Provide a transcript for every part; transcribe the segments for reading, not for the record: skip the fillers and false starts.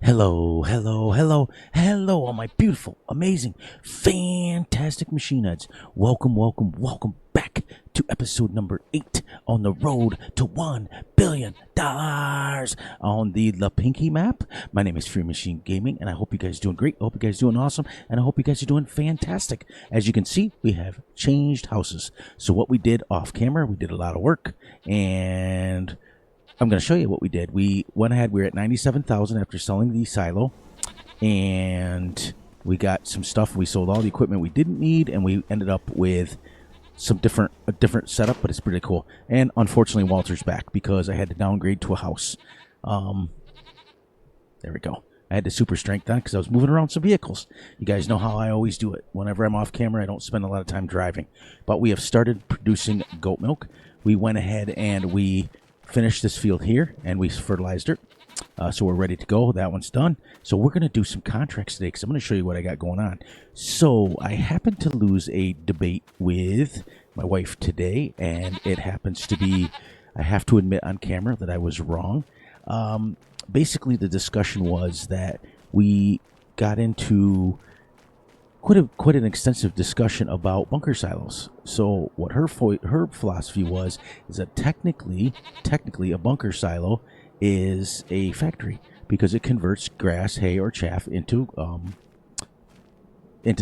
Hello, hello, hello, hello, all my beautiful, amazing, fantastic machine heads. Welcome, welcome, welcome back to episode number 8 on the road to $1 billion on the Lipinki map. My name is Free Machine Gaming, and I hope you guys are doing great. I hope you guys are doing awesome, and I hope you guys are doing fantastic. As you can see, we have changed houses. So what we did off camera, we did a lot of work, and I'm going to show you what we did. We went ahead. We were at 97,000 after selling the silo, and we got some stuff. We sold all the equipment we didn't need, and we ended up with some a different setup, but it's pretty cool. And unfortunately, Walter's back because I had to downgrade to a house. There we go. I had the super strength on because I was moving around some vehicles. You guys know how I always do it. Whenever I'm off camera, I don't spend a lot of time driving. But we have started producing goat milk. We went ahead and we finished this field here, and we fertilized it. So we're ready to go. That one's done. So we're going to do some contracts today because I'm going to show you what I got going on. So I happened to lose a debate with my wife today, and it happens to be, I have to admit on camera that I was wrong. Basically, the discussion was that we got into quite an extensive discussion about bunker silos. So what her philosophy was is that technically a bunker silo is a factory because it converts grass, hay, or chaff into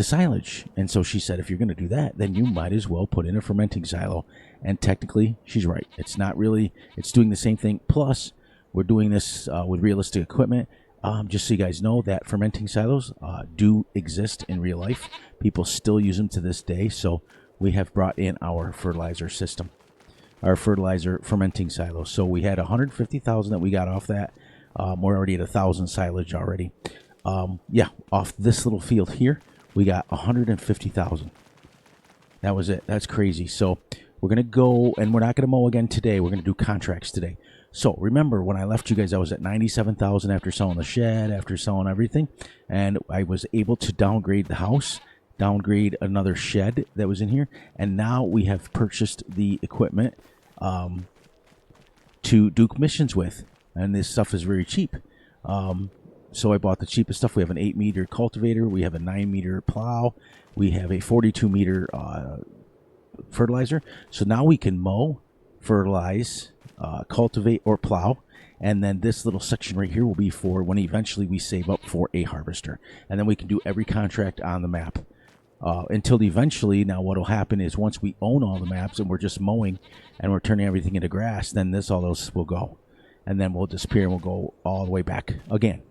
silage. And so she said, if you're going to do that, then you might as well put in a fermenting silo. And technically, she's right. It's not really. It's doing the same thing. Plus, we're doing this with realistic equipment. Just so you guys know that fermenting silos do exist in real life. People still use them to this day. So we have brought in our fertilizer system, our fertilizer fermenting silo. So we had 150,000 that we got off that. We're already at 1,000 silage already. Off this little field here, we got 150,000. That was it. That's crazy. So we're going to go, and we're not going to mow again today. We're going to do contracts today. So remember, when I left you guys, I was at 97,000 after selling the shed, after selling everything, and I was able to downgrade the house, downgrade another shed that was in here, and now we have purchased the equipment to do commissions with, and this stuff is very cheap. So I bought the cheapest stuff. We have an 8-meter cultivator, we have a 9-meter plow, we have a 42-meter fertilizer. So now we can mow, fertilize, cultivate, or plow, and then this little section right here will be for when eventually we save up for a harvester, and then we can do every contract on the map until eventually. Now what will happen is once we own all the maps and we're just mowing and we're turning everything into grass, then all those will go, and then we'll disappear and we'll go all the way back again.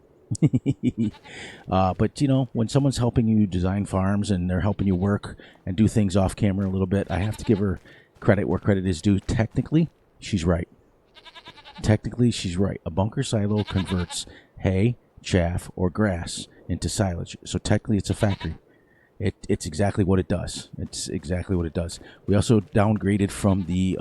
But you know, when someone's helping you design farms and they're helping you work and do things off camera a little bit, I have to give her credit where credit is due. Technically, she's right. A bunker silo converts hay, chaff, or grass into silage. So technically it's a factory. It's exactly what it does. We also downgraded from the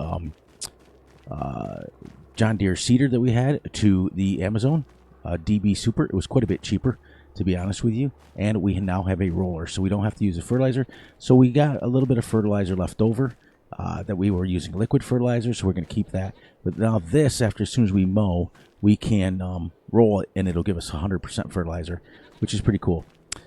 John Deere seeder that we had to the Amazon DB Super. It was quite a bit cheaper, to be honest with you. And we now have a roller, so we don't have to use a fertilizer. So we got a little bit of fertilizer left over. That we were using liquid fertilizer, so we're going to keep that. But now this, as soon as we mow, we can roll it, and it'll give us 100% fertilizer, which is pretty cool.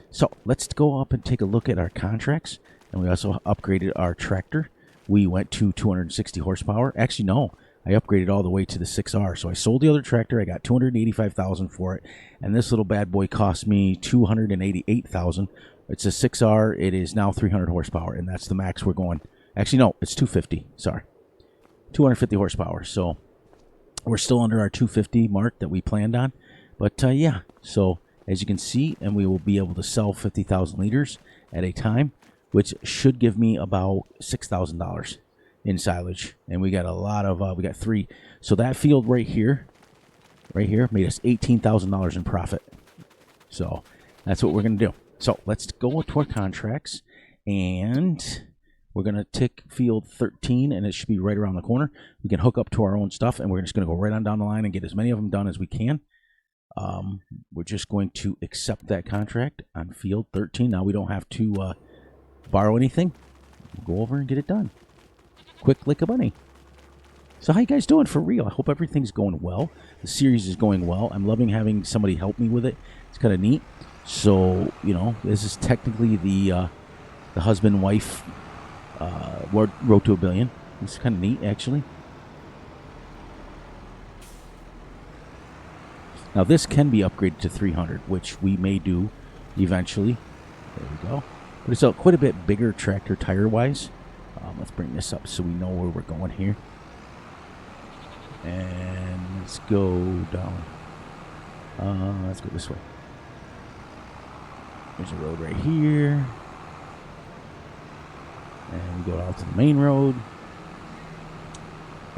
So let's go up and take a look at our contracts. And we also upgraded our tractor. We went to 260 horsepower. Actually, no, I upgraded all the way to the 6R. So I sold the other tractor. I got 285,000 for it, and this little bad boy cost me 288,000. It's a 6R. It is now 300 horsepower, and that's the max we're going. Actually, no, it's 250. Sorry. 250 horsepower. So we're still under our 250 mark that we planned on. But, yeah. So, as you can see, and we will be able to sell 50,000 liters at a time, which should give me about $6,000 in silage. And we got a lot of, we got 3. So that field right here, made us $18,000 in profit. So that's what we're going to do. So let's go to our contracts, and we're going to tick field 13, and it should be right around the corner. We can hook up to our own stuff, and we're just going to go right on down the line and get as many of them done as we can. We're just going to accept that contract on field 13. Now we don't have to borrow anything. We'll go over and get it done. Quick like a bunny. So how you guys doing for real? I hope everything's going well. The series is going well. I'm loving having somebody help me with it. It's kind of neat. So, you know, this is technically the husband-wife road to $1 billion. It's kind of neat, actually. Now, this can be upgraded to 300, which we may do eventually. There we go. But it's quite a bit bigger tractor tire-wise. Let's bring this up so we know where we're going here. And let's go down. Let's go this way. There's a road right here. And we go out to the main road.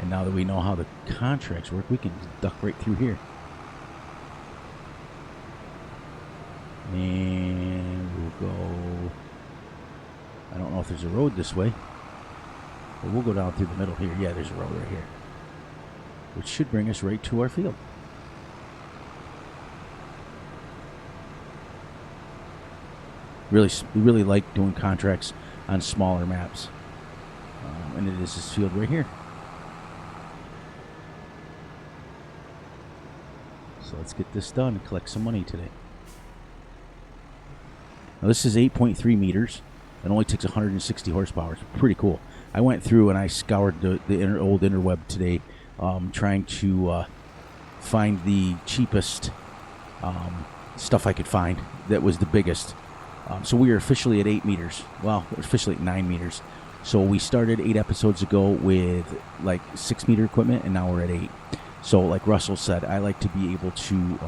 And now that we know how the contracts work, we can duck right through here. And we'll go... I don't know if there's a road this way. But we'll go down through the middle here. Yeah, there's a road right here. Which should bring us right to our field. We really like doing contracts on smaller maps. And it is this field right here. So let's get this done and collect some money today. Now this is 8.3 meters. It only takes 160 horsepower. It's pretty cool. I went through and I scoured the old interweb today, trying to find the cheapest stuff I could find that was the biggest. So we are officially at 8 meters. Well, we're officially at 9 meters. So we started 8 episodes ago with like 6 meter equipment, and now we're at 8. So like Russell said, I like to be able to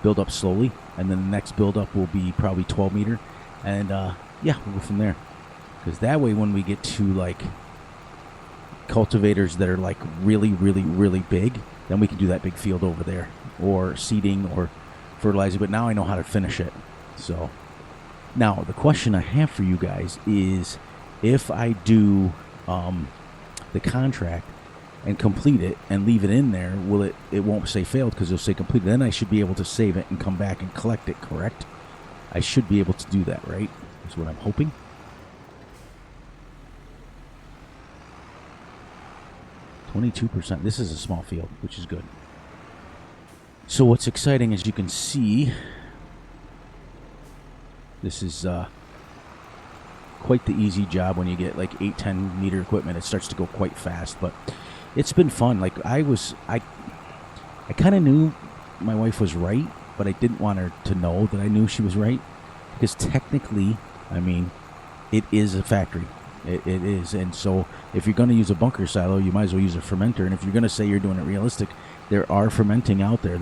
build up slowly, and then the next build up will be probably 12 meter, and yeah, we'll go from there. Because that way, when we get to like cultivators that are like really, really, really big, then we can do that big field over there, or seeding or fertilizing. But now I know how to finish it. So now the question I have for you guys is, if I do the contract and complete it and leave it in there, will it won't say failed because it'll say completed. Then I should be able to save it and come back and collect it, correct? I should be able to do that, right? That's what I'm hoping. %. This is a small field, which is good. So what's exciting, as you can see, this is quite the easy job when you get like 8-10 meter equipment. It starts to go quite fast, but it's been fun. Like I kind of knew my wife was right, but I didn't want her to know that I knew she was right, because technically, I mean, it is a factory. It is. And so if you're going to use a bunker silo, you might as well use a fermenter. And if you're going to say you're doing it realistic, there are fermenting out there.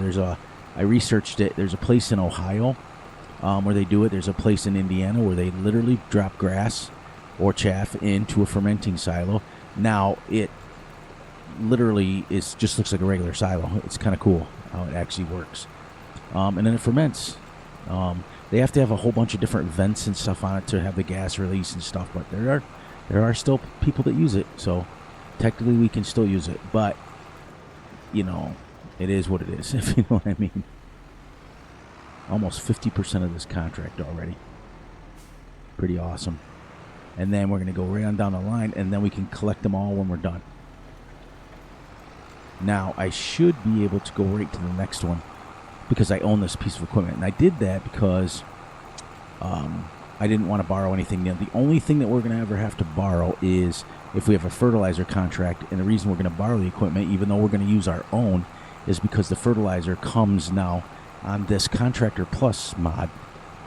I researched it. There's a place in Ohio where they do it. There's a place in Indiana where they literally drop grass or chaff into a fermenting silo. Now, it literally just looks like a regular silo. It's kind of cool how it actually works. And then it ferments. They have to have a whole bunch of different vents and stuff on it to have the gas release and stuff, but there are still people that use it, so technically we can still use it. But, you know, it is what it is, if you know what I mean. Almost 50% of this contract already. Pretty awesome. And then we're going to go right on down the line, and then we can collect them all when we're done. Now, I should be able to go right to the next one, because I own this piece of equipment. And I did that because I didn't want to borrow anything. The only thing that we're going to ever have to borrow is if we have a fertilizer contract. And the reason we're going to borrow the equipment, even though we're going to use our own, is because the fertilizer comes now on this Contractor Plus mod.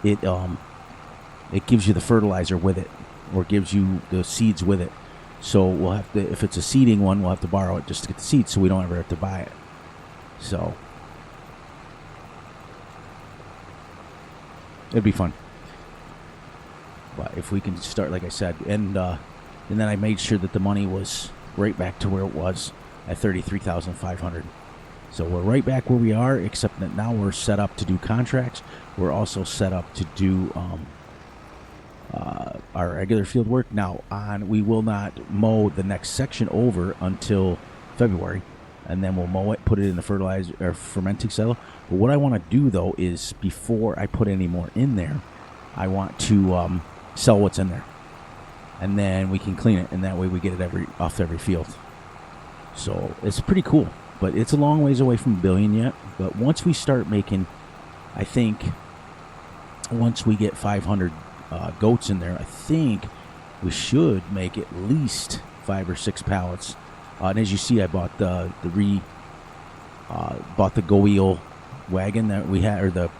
It gives you the fertilizer with it, or gives you the seeds with it. So we'll have to, if it's a seeding one, we'll have to borrow it just to get the seeds, so we don't ever have to buy it. So it'd be fun. But if we can start, like I said, and then I made sure that the money was right back to where it was at $33,500. So we're right back where we are, except that now we're set up to do contracts. We're also set up to do our regular field work. Now, we will not mow the next section over until February, and then we'll mow it, put it in the fertilizer or fermenting silo. But what I want to do, though, is before I put any more in there, I want to sell what's in there, and then we can clean it, and that way we get it off every field. So it's pretty cool, but it's a long ways away from $1 billion yet. But once we start making, I think, once we get 500 goats in there, I think we should make at least 5 or 6 pallets. And as you see, I bought bought the go wheel wagon that we had, or the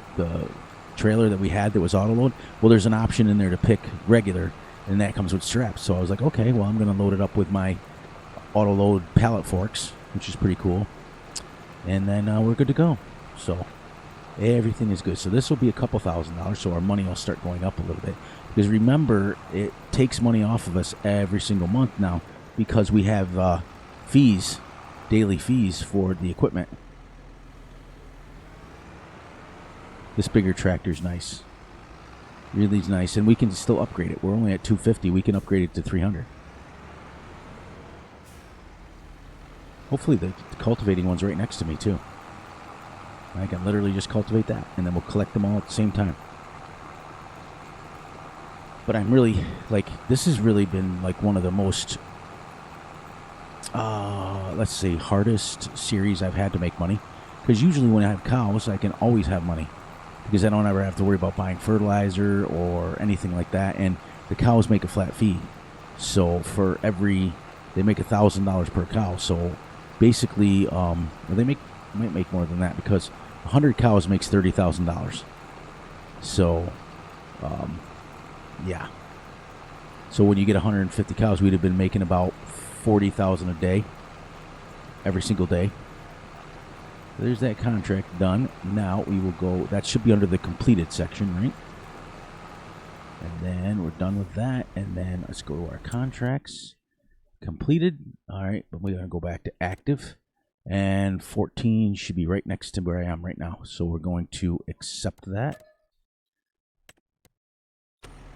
trailer that we had that was auto load. Well, there's an option in there to pick regular, and that comes with straps. So I was like, okay, well, I'm going to load it up with my auto load pallet forks, which is pretty cool. And then we're good to go. So everything is good. So this will be a couple $1,000s, so our money will start going up a little bit. Because remember, it takes money off of us every single month now because we have fees, daily fees for the equipment. This bigger tractor is nice. Really nice. And we can still upgrade it. We're only at 250. We can upgrade it to 300. Hopefully the cultivating one's right next to me too. I can literally just cultivate that, and then we'll collect them all at the same time. But I'm really, like, this has really been like one of the most, let's say, hardest series I've had to make money. Because usually when I have cows, I can always have money. Because I don't ever have to worry about buying fertilizer or anything like that. And the cows make a flat fee. So for every, they make $1,000 per cow. So basically, well, they might make more than that, because 100 cows makes $30,000. So, yeah. So when you get 150 cows, we'd have been making about $40,000 a day, every single day. There's that contract done. Now we will go, that should be under the completed section, right? And then we're done with that. And then let's go to our contracts. Completed. All right, but we're going to go back to active. And 14 should be right next to where I am right now. So we're going to accept that.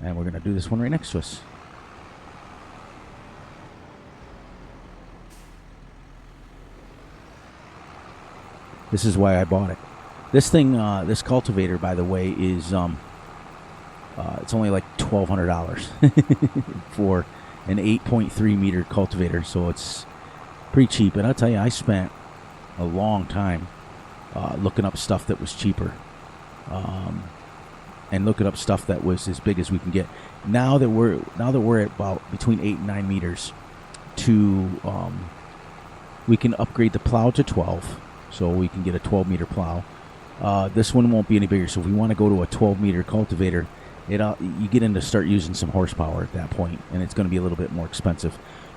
And we're going to do this one right next to us. This is why I bought it. This thing, this cultivator, by the way, is it's only like $1,200 for an 8.3 meter cultivator. So it's pretty cheap. And I'll tell you, I spent a long time looking up stuff that was cheaper, and looking up stuff that was as big as we can get. Now that we're at about between 8 and 9 meters, we can upgrade the plow to 12. So we can get a 12 meter plow. This one won't be any bigger. So if we want to go to a 12 meter cultivator, you get into start using some horsepower at that point, and it's going to be a little bit more expensive.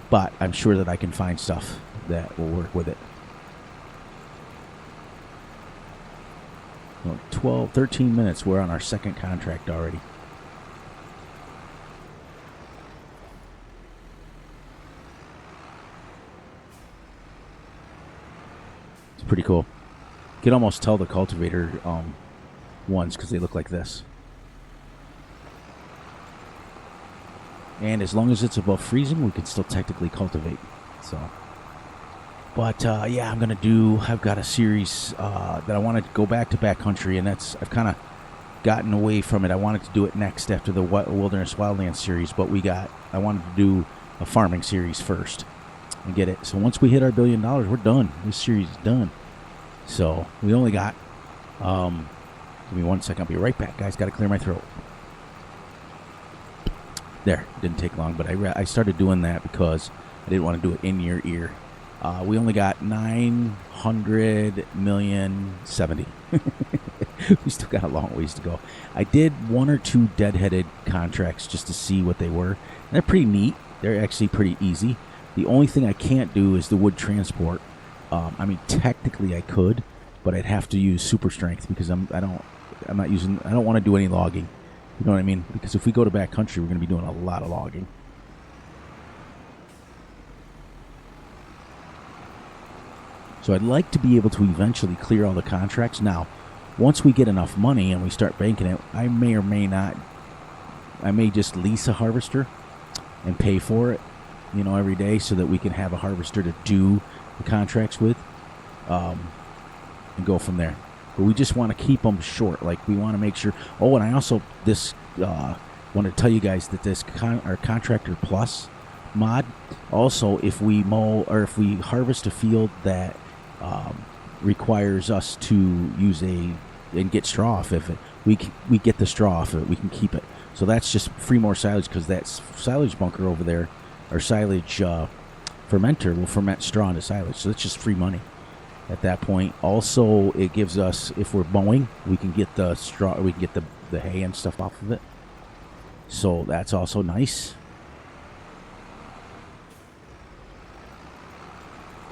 But I'm sure that I can find stuff that will work with it. 13 minutes. We're on our second contract already. Pretty cool. You can almost tell the cultivator ones because they look like this. And as long as it's above freezing, we can still technically cultivate. So, but yeah, I've got a series that I want to go back to backcountry, and I've kind of gotten away from it. I wanted to do it next after the Wilderness Wildlands series, but I wanted to do a farming series first and get it. So once we hit our $1 billion, we're done. This series is done. So we only got, give me 1 second. I'll be right back, guys. Got to clear my throat. There, didn't take long, but I started doing that because I didn't want to do it in your ear. We only got 900,070,000. We still got a long ways to go. I did 1 or 2 deadheaded contracts just to see what they were. And they're pretty neat. They're actually pretty easy. The only thing I can't do is the wood transport. I mean, technically I could, but I'd have to use super strength because I don't want to do any logging. You know what I mean? Because if we go to backcountry, we're going to be doing a lot of logging. So I'd like to be able to eventually clear all the contracts. Now, once we get enough money and we start banking it, I may or may not. I may just lease a harvester and pay for it, every day, so that we can have a harvester to do the contracts with, and go from there. But we just want to keep them short. Like, we want to make sure. Oh, and I also want to tell you guys that this our Contractor Plus mod. Also, if we mow or if we harvest a field that requires us to use and get straw off of it, we get the straw off of it. We can keep it. So that's just free more silage, because that silage bunker over there, or silage fermenter, will ferment straw into silage. So that's just free money at that point. Also, it gives us, if we're mowing, we can get the straw, we can get the hay and stuff off of it. So that's also nice.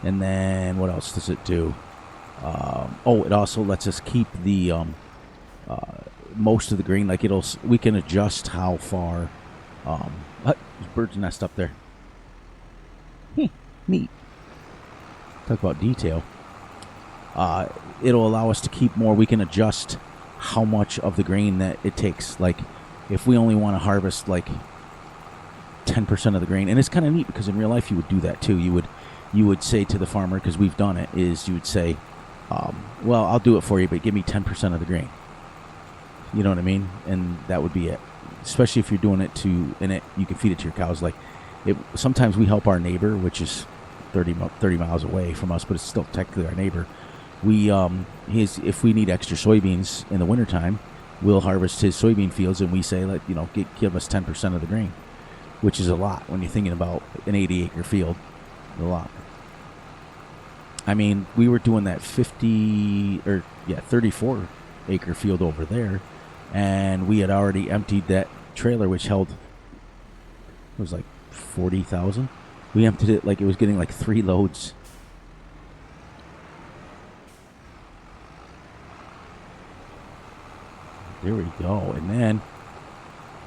And then what else does it do? Oh, it also lets us keep the most of the grain. Like we can adjust how far. There's a bird's nest up there. Neat. Talk about detail. It'll allow us to keep more. We can adjust how much of the grain that it takes. Like if we only want to harvest like 10% of the grain, and it's kind of neat because in real life you would do that too. You would say to the farmer, because we've done it, is you would say, well, I'll do it for you, but give me 10% of the grain. You know what I mean? And that would be it. Especially if you're doing it you can feed it to your cows. Like sometimes we help our neighbor, which is 30 miles away from us, but it's still technically our neighbor. If we need extra soybeans in the wintertime, we'll harvest his soybean fields, and we say, give us 10% of the grain, which is a lot when you're thinking about an 80-acre field. A lot. I mean, we were doing that 34-acre field over there, and we had already emptied that trailer, which held, it was like 40,000. We emptied it like it was getting like 3 loads. There we go. And then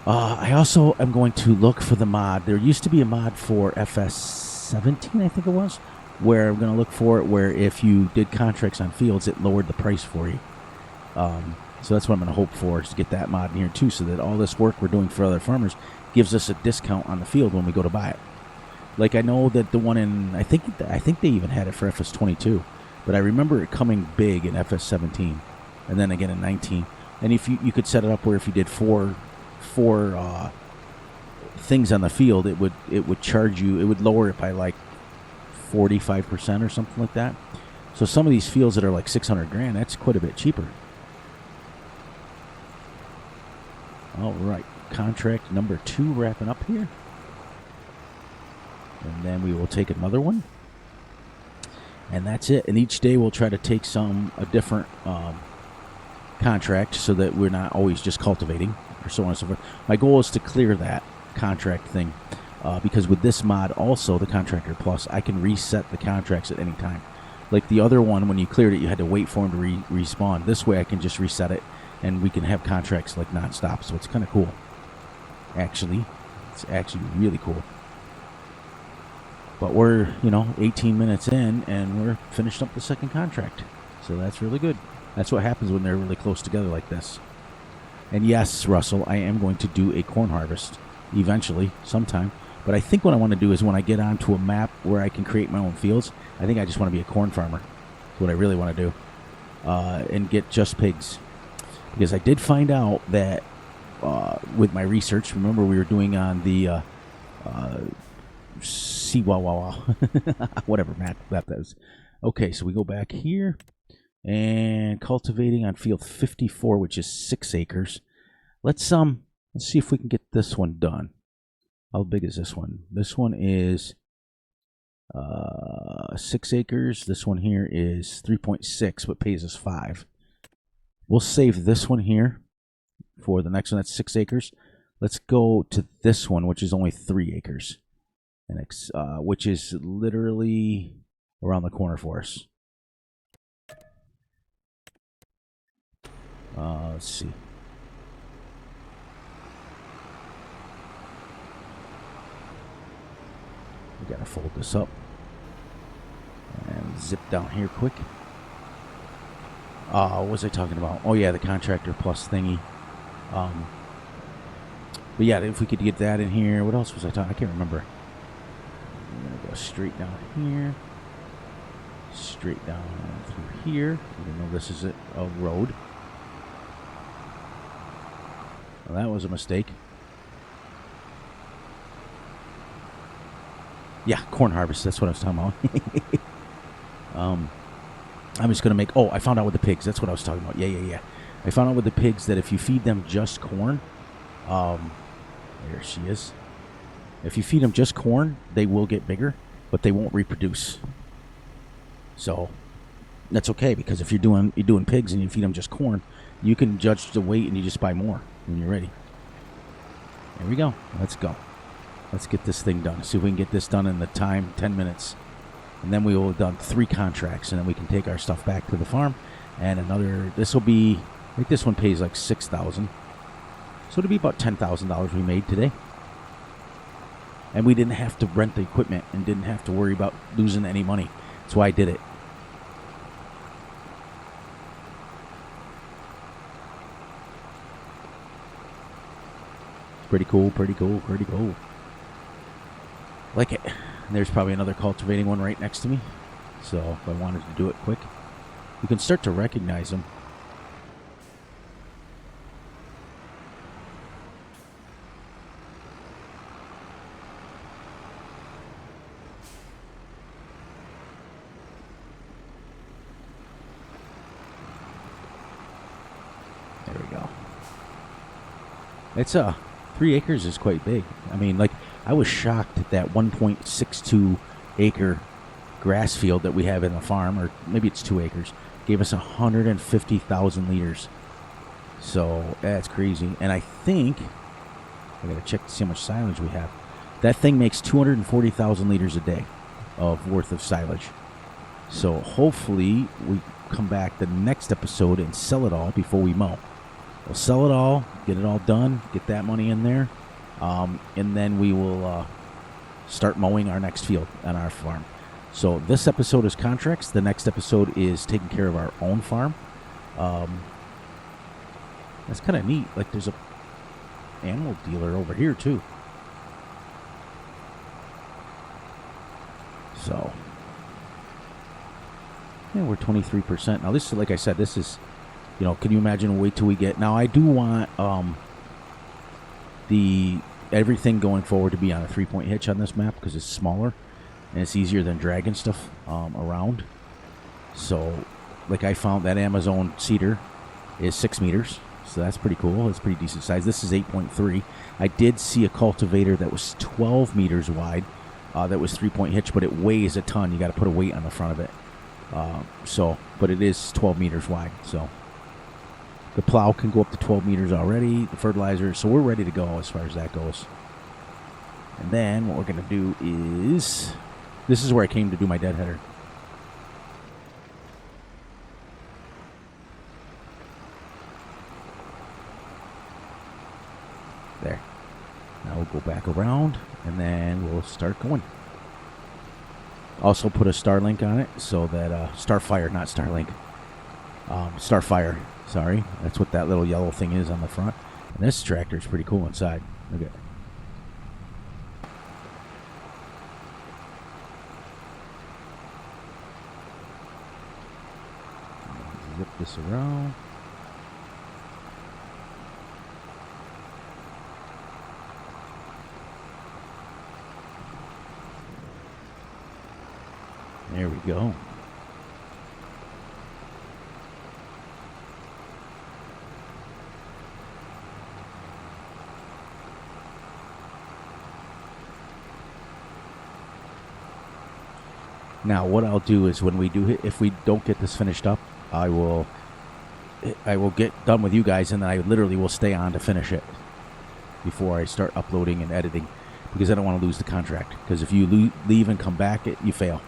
I also am going to look for the mod. There used to be a mod for Fs25, I think it was, where I'm going to look for it, where if you did contracts on fields, it lowered the price for you. So that's what I'm going to hope for, is to get that mod in here too, so that all this work we're doing for other farmers gives us a discount on the field when we go to buy it. Like I know that the one in, I think they even had it for Fs22, but I remember it coming big in Fs17, and then again in 19. And if you could set it up where if you did four things on the field, it would charge you, it would lower it by like 45% or something like that. So some of these fields that are like 600 grand, that's quite a bit cheaper. All right, contract number 2 wrapping up here, and then we will take another one, and that's it. And each day we'll try to take a different contract, so that we're not always just cultivating, or so on and so forth. My goal is to clear that contract thing, because with this mod also, the Contractor Plus, I can reset the contracts at any time. Like the other one, when you cleared it, you had to wait for them to respawn. This way I can just reset it, and we can have contracts like non-stop. So it's kind of cool. Actually, it's actually really cool. But we're 18 minutes in, and we're finished up the second contract, so that's really good. That's what happens when they're really close together like this. And yes, Russell, I am going to do a corn harvest eventually, sometime. But I think what I want to do is when I get onto a map where I can create my own fields, I think I just want to be a corn farmer. That's what I really want to do. And get just pigs. Because I did find out that with my research, remember we were doing on the whatever map that is. Okay, so we go back here. And cultivating on field 54, which is 6 acres. Let's see if we can get this one done. How big is this one? This one is 6 acres. This one here is 3.6, but pays us 5. We'll save this one here for the next one. That's 6 acres. Let's go to this one, which is only 3 acres, and which is literally around the corner for us. Let's see. We gotta fold this up and zip down here quick. What was I talking about? Oh yeah, the Contractor Plus thingy. But yeah, if we could get that in here. What else was I talking? I can't remember. I'm gonna go straight down here, straight down through here, even though this is a road. Well, that was a mistake. Yeah, corn harvest. That's what I was talking about. I'm just going to make... Oh, I found out with the pigs. That's what I was talking about. Yeah. I found out with the pigs that if you feed them just corn... there she is. If you feed them just corn, they will get bigger, but they won't reproduce. So that's okay, because if you're doing pigs and you feed them just corn, you can judge the weight and you just buy more when you're ready. There we go. Let's go. Let's get this thing done. See if we can get this done in the time, 10 minutes. And then we will have done 3 contracts, and then we can take our stuff back to the farm. And another, this will be, I think this one pays like $6,000. So it'll be about $10,000 we made today. And we didn't have to rent the equipment and didn't have to worry about losing any money. That's why I did it. Pretty cool. Like it. And there's probably another cultivating one right next to me. So if I wanted to do it quick, you can start to recognize them. There we go. It's 3 acres is quite big. I mean, like, I was shocked at that 1.62 acre grass field that we have in the farm, or maybe it's 2 acres, gave us 150,000 liters. So that's crazy. And I think I gotta check to see how much silage we have. That thing makes 240,000 liters a day of worth of silage. So hopefully we come back the next episode and sell it all before we mow. We'll sell it all, get it all done, get that money in there, and then we will start mowing our next field on our farm. So this episode is contracts. The next episode is taking care of our own farm. That's kind of neat. Like, there's a animal dealer over here too. So yeah, we're 23%. Now this is, like I said, this is, you know, can you imagine? Wait till we get. Now I do want the everything going forward to be on a 3-point hitch on this map because it's smaller and it's easier than dragging stuff around. So, like, I found that Amazon cedar is 6 meters, so that's pretty cool. It's pretty decent size. This is 8.3. I did see a cultivator that was 12 meters wide. That was 3-point hitch, but it weighs a ton. You got to put a weight on the front of it. But it is 12 meters wide. So the plow can go up to 12 meters already. The fertilizer, so we're ready to go as far as that goes. And then what we're going to do is, this is where I came to do my deadheader. There. Now we'll go back around, and then we'll start going. Also put a Starlink on it, so that, Starfire, not Starlink. Starfire, sorry. That's what that little yellow thing is on the front. And this tractor is pretty cool inside. Look at it. Zip this around. There we go. Now, what I'll do is when we do hit, if we don't get this finished up, I will get done with you guys, and then I literally will stay on to finish it before I start uploading and editing, because I don't want to lose the contract. Because if you leave and come back, you fail.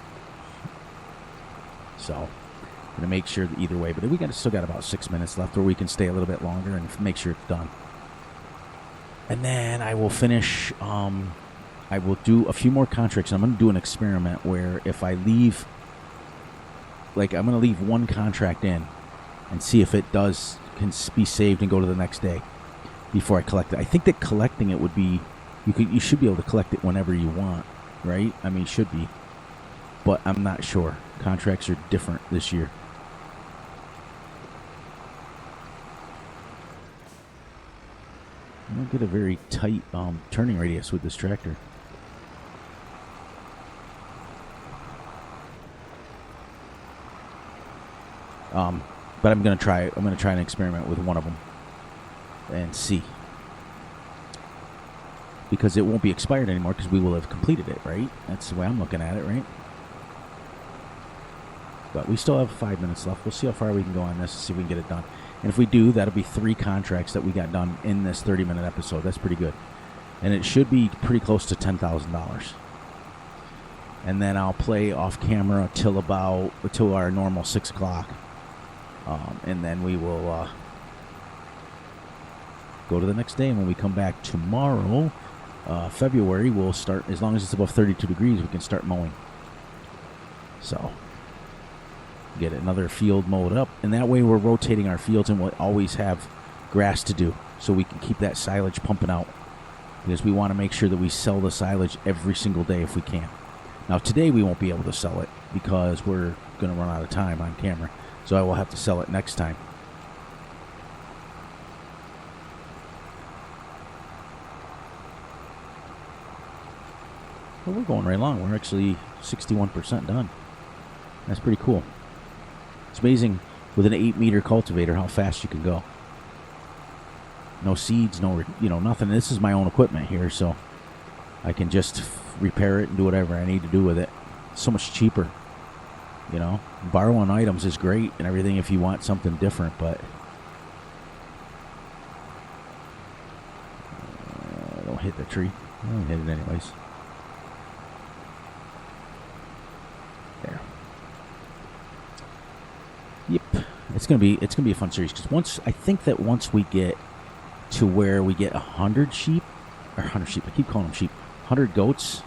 So I'm gonna make sure that either way. But we still got about 6 minutes left, where we can stay a little bit longer and make sure it's done. And then I will finish. I will do a few more contracts. I'm going to do an experiment where if I leave, like, I'm going to leave one contract in and see if it can be saved and go to the next day before I collect it. I think that collecting it would be, you should be able to collect it whenever you want, right? I mean, should be, but I'm not sure. Contracts are different this year. I don't get a very tight turning radius with this tractor. But I'm gonna try an experiment with one of them and see, because it won't be expired anymore because we will have completed it, right? That's the way I'm looking at it, right? But we still have 5 minutes left. We'll see how far we can go on this and see if we can get it done. And if we do, that'll be 3 contracts that we got done in this 30-minute episode. That's pretty good. And it should be pretty close to $10,000. And then I'll play off camera till our normal 6 o'clock. And then we will go to the next day. And when we come back tomorrow, February, we'll start, as long as it's above 32 degrees, we can start mowing. So get another field mowed up, and that way we're rotating our fields and we'll always have grass to do, so we can keep that silage pumping out, because we want to make sure that we sell the silage every single day if we can. Now today we won't be able to sell it because we're going to run out of time on camera, so I will have to sell it next time. Well, we're going right along. We're actually 61% done. That's pretty cool. It's amazing with an 8-meter cultivator how fast you can go. No seeds, nothing. This is my own equipment here, so I can just repair it and do whatever I need to do with it. It's so much cheaper, Borrowing items is great and everything if you want something different, but don't hit the tree. I don't hit it anyways. There. Yep, it's gonna be a fun series, because I think that once we get to where we get 100 sheep, I keep calling them sheep, 100 goats,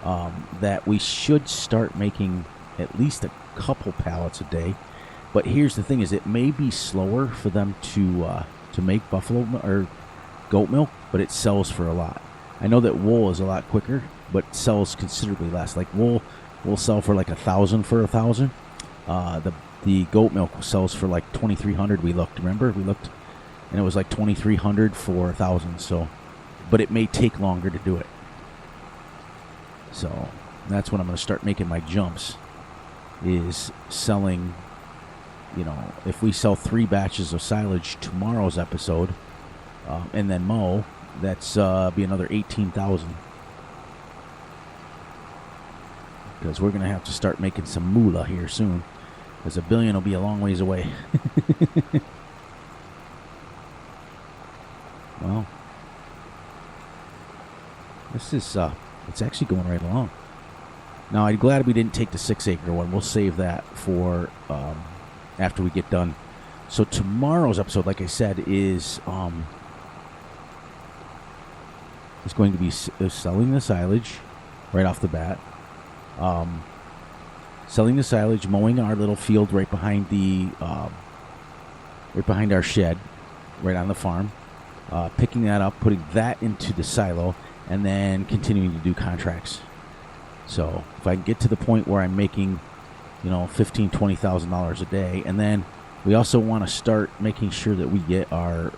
that we should start making at least a couple pallets a day. But here's the thing: is it may be slower for them to make buffalo or goat milk, but it sells for a lot. I know that wool is a lot quicker, but sells considerably less. Like wool will sell for like 1,000 for 1,000. The goat milk sells for like 2,300. We looked, and it was like 2,300 for 1,000. So, but it may take longer to do it. So that's when I'm going to start making my jumps. Is selling, if we sell 3 batches of silage tomorrow's episode, and then mow, that's be another 18,000. Because we're going to have to start making some moolah here soon. Because $1 billion will be a long ways away. Well, this is, it's actually going right along. Now, I'm glad we didn't take the 6-acre one. We'll save that for after we get done. So tomorrow's episode, like I said, is going to be selling the silage right off the bat. Selling the silage, mowing our little field right behind our shed, right on the farm, picking that up, putting that into the silo, and then continuing to do contracts. So if I can get to the point where I'm making, $15,000, $20,000 a day, and then we also want to start making sure that we get our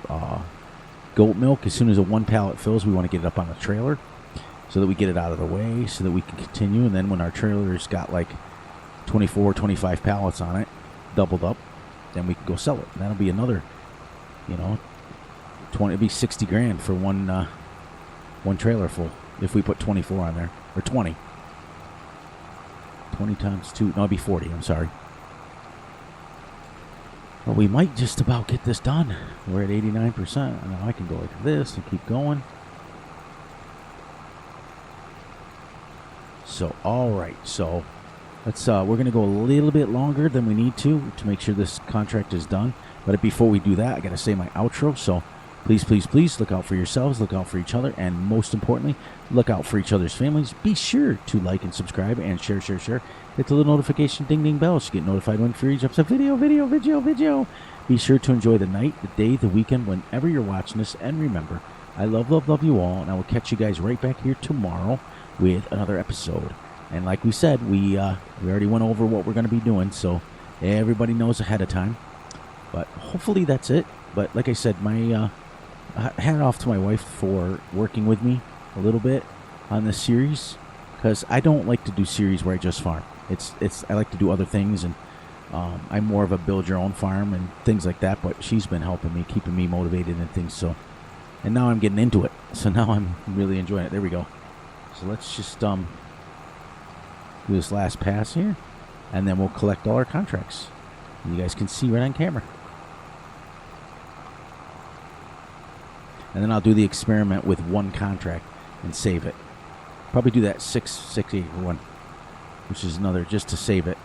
goat milk. As soon as a 1 pallet fills, we want to get it up on the trailer so that we get it out of the way so that we can continue. And then when our trailer's got like 24, 25 pallets on it, doubled up, then we can go sell it. And that'll be another, it'll be $60,000 for one trailer full if we put 24 on there, or 20. 20 times 2, no, it'd be 40, I'm sorry. Well, we might just about get this done. We're at 89%. Now I can go like this and keep going. So, all right. So, let's. We're going to go a little bit longer than we need to make sure this contract is done. But before we do that, I got to say my outro. So, please, please, please look out for yourselves, look out for each other, and most importantly, look out for each other's families. Be sure to like and subscribe and share. Hit the little notification ding bell so you get notified when free drops a video. Be sure to enjoy the night, the day, the weekend, whenever you're watching this. And remember, I love you all, and I will catch you guys right back here tomorrow with another episode. And like we said, we already went over what we're going to be doing, so everybody knows ahead of time. But hopefully that's it. But like I said, my hat off to my wife for working with me a little bit on this series, because I don't like to do series where I just farm. I like to do other things, and I'm more of a build your own farm and things like that, but she's been helping me, keeping me motivated and things. So, and now I'm getting into it. So now I'm really enjoying it. There we go. So let's just do this last pass here, and then we'll collect all our contracts. You guys can see right on camera. And then I'll do the experiment with one contract and save it. Probably do that 681, which is another just to save it.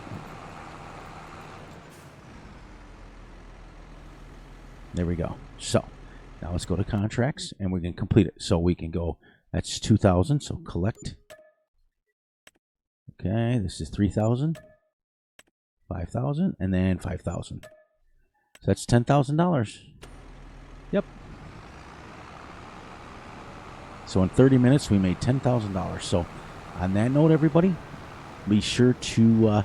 There we go. So now let's go to contracts and we can complete it. So we can go, that's 2,000. So collect. Okay, this is 3,000, 5,000, and then 5,000. So that's $10,000. Yep. So in 30 minutes, we made $10,000. So on that note, everybody, be sure to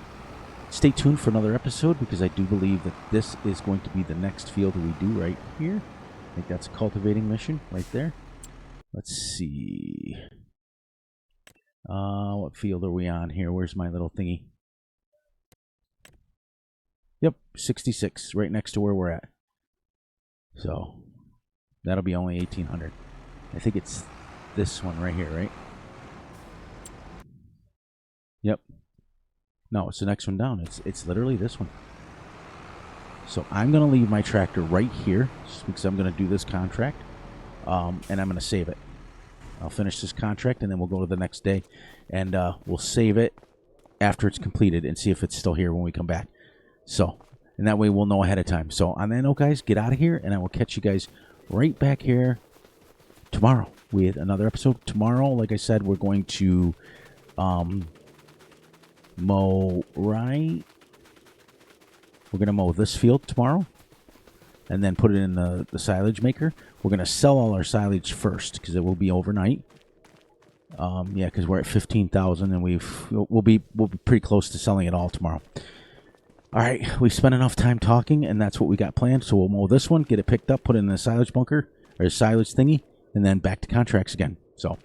stay tuned for another episode, because I do believe that this is going to be the next field we do right here. I think that's a cultivating mission right there. Let's see. What field are we on here? Where's my little thingy? Yep, 66, right next to where we're at. So that'll be only 1,800. I think it's this one right here, right? Yep. No, it's the next one down. It's literally this one. So I'm going to leave my tractor right here just because I'm going to do this contract. And I'm going to save it. I'll finish this contract and then we'll go to the next day. And we'll save it after it's completed and see if it's still here when we come back. So, and that way we'll know ahead of time. So on that note, guys, get out of here. And I will catch you guys right back here tomorrow with another episode. Tomorrow, like I said, we're going to mow right. We're going to mow this field tomorrow and then put it in the silage maker. We're going to sell all our silage first because it will be overnight. Yeah, because we're at 15,000 and we'll be pretty close to selling it all tomorrow. All right, we spent enough time talking, and that's what we got planned. So we'll mow this one, get it picked up, put it in the silage bunker or silage thingy, and then back to contracts again. So, all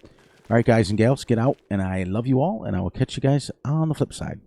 right, guys and gals, get out, and I love you all, and I will catch you guys on the flip side.